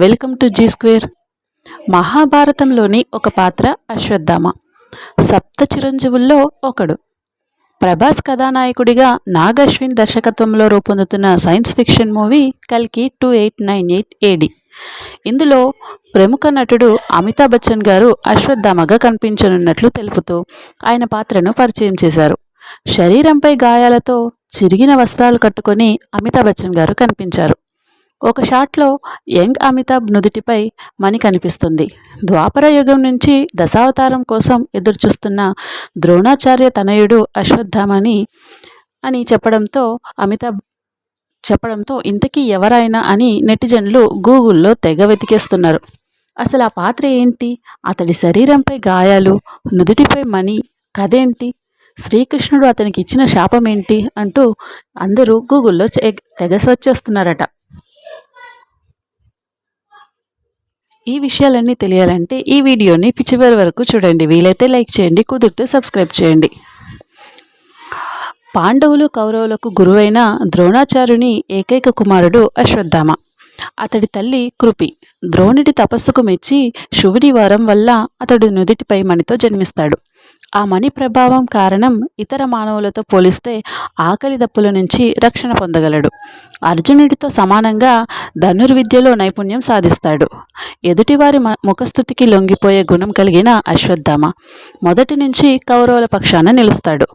Welcome to Zee square. మహాభారతంలోని ఒక పాత్ర అశ్వత్థామ. సప్త చిరంజీవుల్లో ఒకడు. ప్రభాస్ కథానాయకుడిగా నాగ్ అశ్విన్ దర్శకత్వంలో రూపొందుతున్న సైన్స్ ఫిక్షన్ మూవీ కల్కి 2898 AD. ఇందులో ప్రముఖ నటుడు అమితాబ్ బచ్చన్ గారు అశ్వత్థామగా కనిపించనున్నట్లు తెలుపుతూ ఆయన పాత్రను పరిచయం చేశారు. శరీరంపై గాయాలతో చిరిగిన వస్త్రాలు కట్టుకొని అమితాబ్ బచ్చన్ గారు కనిపించారు. ఒక షాట్లో యంగ్ అమితాబ్ నుదిటిపై మణి కనిపిస్తుంది. ద్వాపర యుగం నుంచి దశావతారం కోసం ఎదురుచూస్తున్న ద్రోణాచార్య తనయుడు అశ్వత్థామని అని చెప్పడంతో ఇంతకీ ఎవరైనా అని నెటిజన్లు గూగుల్లో తెగ వెతికేస్తున్నారు. అసలు ఆ పాత్ర ఏంటి, అతడి శరీరంపై గాయాలు, నుదిటిపై మణి కథేంటి, శ్రీకృష్ణుడు అతనికి ఇచ్చిన శాపం ఏంటి అంటూ అందరూ గూగుల్లో తెగ సెర్చ్ చేస్తున్నారట. ఈ విషయాలన్నీ తెలియాలంటే ఈ వీడియోని చివరి వరకు చూడండి. వీలైతే లైక్ చేయండి, కుదిరితే సబ్స్క్రైబ్ చేయండి. పాండవులు కౌరవులకు గురువైన ద్రోణాచార్యుని ఏకైక కుమారుడు అశ్వత్థామ. అతడి తల్లి కృపి. ద్రోణుడి తపస్సుకు మెచ్చి శివుడి వరం వల్ల అతడు నుదిటిపై మణితో జన్మిస్తాడు. ఆ మణి ప్రభావం కారణం ఇతర మానవులతో పోలిస్తే ఆకలి దప్పుల నుంచి రక్షణ పొందగలడు. అర్జునుడితో సమానంగా ధనుర్విద్యలో నైపుణ్యం సాధిస్తాడు. ఎదుటివారి ముఖస్థుతికి లొంగిపోయే గుణం కలిగిన అశ్వత్థామ మొదటి నుంచి కౌరవుల పక్షాన నిలుస్తాడు.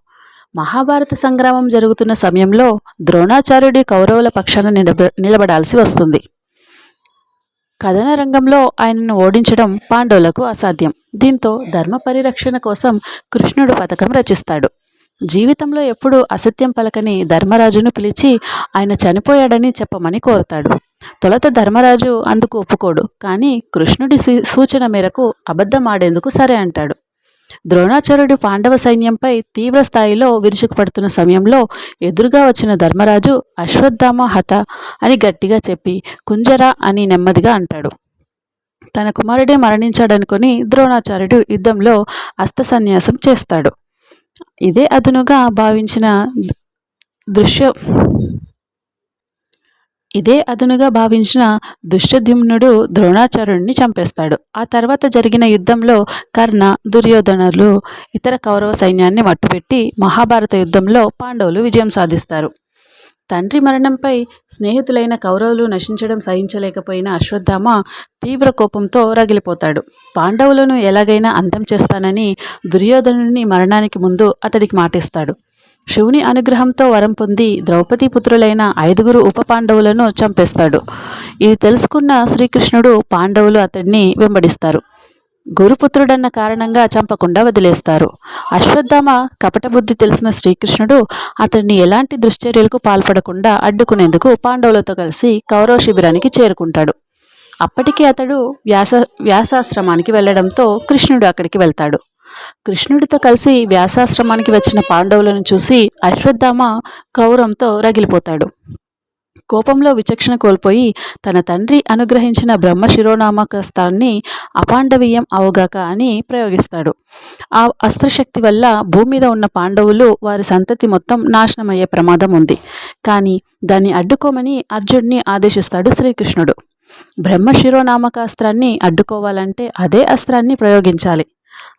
మహాభారత సంగ్రామం జరుగుతున్న సమయంలో ద్రోణాచార్యుడి కౌరవుల పక్షాన నిలబడాల్సి వస్తుంది. కథన రంగంలో ఆయనను ఓడించడం పాండవులకు అసాధ్యం. దీంతో ధర్మ పరిరక్షణ కోసం కృష్ణుడు పథకం రచిస్తాడు. జీవితంలో ఎప్పుడూ అసత్యం పలకని ధర్మరాజును పిలిచి ఆయన చనిపోయాడని చెప్పమని కోరుతాడు. తొలుత ధర్మరాజు అందుకు ఒప్పుకోడు, కానీ కృష్ణుడి సూచన మేరకు అబద్ధమాడేందుకు సరే అంటాడు. ద్రోణాచార్యుడు పాండవ సైన్యంపై తీవ్ర స్థాయిలో విరుచుకుపడుతున్న సమయంలో ఎదురుగా వచ్చిన ధర్మరాజు అశ్వత్థామ హత అని గట్టిగా చెప్పి కుంజరా అని నెమ్మదిగా అంటాడు. తన కుమారుడే మరణించాడనుకుని ద్రోణాచార్యుడు యుద్ధంలో అస్త్రసన్యాసం చేస్తాడు. ఇదే అదునుగా భావించిన దుష్టద్యుమ్నుడు ద్రోణాచార్యుడిని చంపేస్తాడు. ఆ తర్వాత జరిగిన యుద్ధంలో కర్ణ, దుర్యోధనులు ఇతర కౌరవ సైన్యాన్ని మట్టుపెట్టి మహాభారత యుద్ధంలో పాండవులు విజయం సాధిస్తారు. తండ్రి మరణంపై స్నేహితులైన కౌరవులు నశించడం సహించలేకపోయిన అశ్వత్థామ తీవ్ర కోపంతో రగిలిపోతాడు. పాండవులను ఎలాగైనా అంతం చేస్తానని దుర్యోధనుని మరణానికి ముందు అతడికి మాటిస్తాడు. శివుని అనుగ్రహంతో వరం పొంది ద్రౌపది పుత్రులైన 5 ఉప పాండవులను చంపేస్తాడు. ఇది తెలుసుకున్న శ్రీకృష్ణుడు పాండవులు అతడిని వెంబడిస్తారు. గురుపుత్రుడన్న కారణంగా చంపకుండా వదిలేస్తారు. అశ్వత్థామ కపట బుద్ధి తెలిసిన శ్రీకృష్ణుడు అతడిని ఎలాంటి దుశ్చర్యలకు పాల్పడకుండా అడ్డుకునేందుకు పాండవులతో కలిసి కౌరవ శిబిరానికి చేరుకుంటాడు. అప్పటికి అతడు వ్యాసాశ్రమానికి వెళ్లడంతో కృష్ణుడు అక్కడికి వెళ్తాడు. కృష్ణుడితో కలిసి వ్యాసాశ్రమానికి వచ్చిన పాండవులను చూసి అశ్వత్థామ క్రౌరంతో రగిలిపోతాడు. కోపంలో విచక్షణ కోల్పోయి తన తండ్రి అనుగ్రహించిన బ్రహ్మ శిరోనామకాస్త్రాన్ని అపాండవీయం అవగాక అని ప్రయోగిస్తాడు. ఆ అస్త్రశక్తి వల్ల భూమి మీద ఉన్న పాండవులు, వారి సంతతి మొత్తం నాశనమయ్యే ప్రమాదం ఉంది. కానీ దాన్ని అడ్డుకోమని అర్జునుడిని ఆదేశిస్తాడు శ్రీకృష్ణుడు. బ్రహ్మ శిరోనామకాస్త్రాన్ని అడ్డుకోవాలంటే అదే అస్త్రాన్ని ప్రయోగించాలి.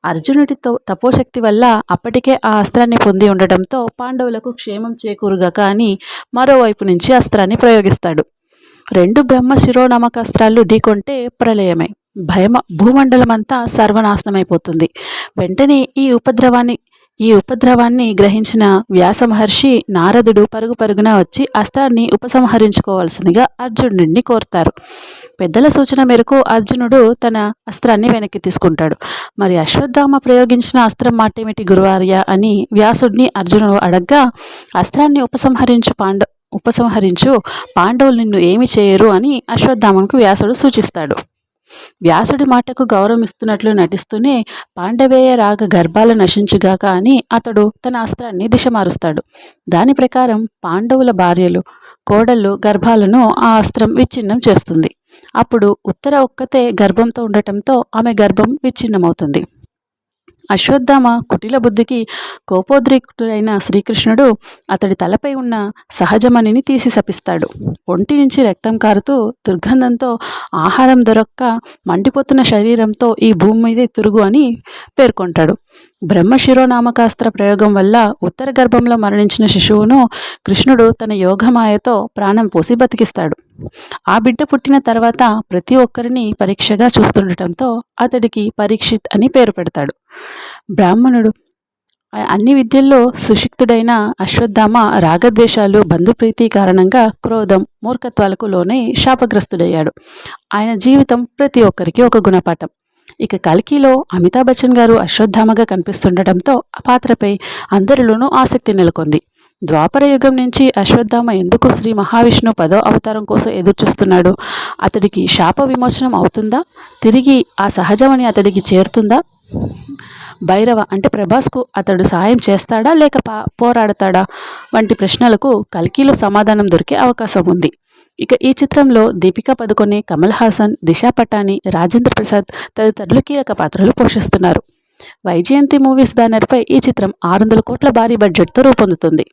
అర్జునుడి తపోశక్తి వల్ల అప్పటికే ఆ అస్త్రాన్ని పొంది ఉండటంతో పాండవులకు క్షేమం చేకూరుగాక అని మరోవైపు నుంచి అస్త్రాన్ని ప్రయోగిస్తాడు. 2 బ్రహ్మ శిరోనామకాస్త్రాలు ఢీకొంటే ప్రళయమై భూమండలమంతా సర్వనాశనమైపోతుంది. వెంటనే ఈ ఉపద్రవాన్ని గ్రహించిన వ్యాస మహర్షి నారదుడు పరుగున వచ్చి అస్త్రాన్ని ఉపసంహరించుకోవాల్సిందిగా అర్జునుడిని కోరుతారు. పెద్దల సూచన మేరకు అర్జునుడు తన అస్త్రాన్ని వెనక్కి తీసుకుంటాడు. మరి అశ్వత్థామ ప్రయోగించిన అస్త్రం మాటేమిటి గురువార్య అని వ్యాసుడిని అర్జునుడు అడగ్గా, అస్త్రాన్ని ఉపసంహరించు, పాండవులు నిన్ను ఏమి చేయరు అని అశ్వత్థామకు వ్యాసుడు సూచిస్తాడు. వ్యాసుడి మాటకు గౌరవమిస్తున్నట్లు నటిస్తూనే పాండవేయ రాగ గర్భాల నశించుగాక అని అతడు తన అస్త్రాన్ని దిశ మారుస్తాడు. దాని ప్రకారం పాండవుల భార్యలు, కోడళ్ళు గర్భాలను ఆ అస్త్రం విచ్ఛిన్నం చేస్తుంది. అప్పుడు ఉత్తర ఒక్కతే గర్భంతో ఉండటంతో ఆమె గర్భం విచ్ఛిన్నమవుతుంది. అశ్వత్థామ కుటిల బుద్ధికి కోపోద్రిక్తుడైన శ్రీకృష్ణుడు అతడి తలపై ఉన్న సహజమణిని తీసి శపిస్తాడు. ఒంటి నుంచి రక్తం కారుతూ దుర్గంధంతో ఆహారం దొరక్క మండిపోతున్న శరీరంతో ఈ భూమి మీదే తిరుగు అని పేర్కొంటాడు. బ్రహ్మశిరోనామకాస్త్ర ప్రయోగం వల్ల ఉత్తర గర్భంలో మరణించిన శిశువును కృష్ణుడు తన యోగమాయతో ప్రాణం పోసి బతికిస్తాడు. ఆ బిడ్డ పుట్టిన తర్వాత ప్రతి ఒక్కరిని పరీక్షగా చూస్తుండటంతో అతడికి పరీక్షిత్ అని పేరు పెడతాడు. బ్రాహ్మణుడు అన్ని విద్యల్లో సుశిక్తుడైన అశ్వత్థామ రాగద్వేషాలు బంధుప్రీతి కారణంగా క్రోధం మూర్ఖత్వాలకు లోనై శాపగ్రస్తుడయ్యాడు. ఆయన జీవితం ప్రతి ఒక్కరికి ఒక గుణపాఠం. ఇక కల్కిలో అమితాబ్ బచ్చన్ గారు అశ్వత్థామగా కనిపిస్తుండటంతో ఆ పాత్రపై అందరిలోనూ ఆసక్తి నెలకొంది. ద్వాపర యుగం నుంచి అశ్వత్థామ ఎందుకు శ్రీ మహావిష్ణు 10వ అవతారం కోసం ఎదురుచూస్తున్నాడు? అతడికి శాప విమోచనం అవుతుందా? తిరిగి ఆ సహజమని అతడికి చేరుతుందా? భైరవ అంటే ప్రభాస్కు అతడు సాయం చేస్తాడా లేక పోరాడతాడా వంటి ప్రశ్నలకు కల్కిలో సమాధానం దొరికే అవకాశం ఉంది. ఇక ఈ చిత్రంలో దీపికా పదుకొనే, కమల్ హాసన్, దిశా పటాని, రాజేంద్ర ప్రసాద్ తదితరులు కీలక పాత్రలు పోషిస్తున్నారు. వైజయంతి మూవీస్ బ్యానర్పై ఈ చిత్రం 600 కోట్ల భారీ బడ్జెట్తో రూపొందుతుంది.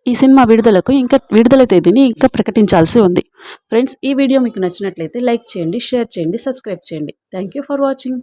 ఈ సినిమా విడుదల తేదీని ఇంకా ప్రకటించాల్సి ఉంది. ఫ్రెండ్స్, ఈ వీడియో మీకు నచ్చినట్లయితే లైక్ చేయండి, షేర్ చేయండి, సబ్స్క్రైబ్ చేయండి. Thank you for watching.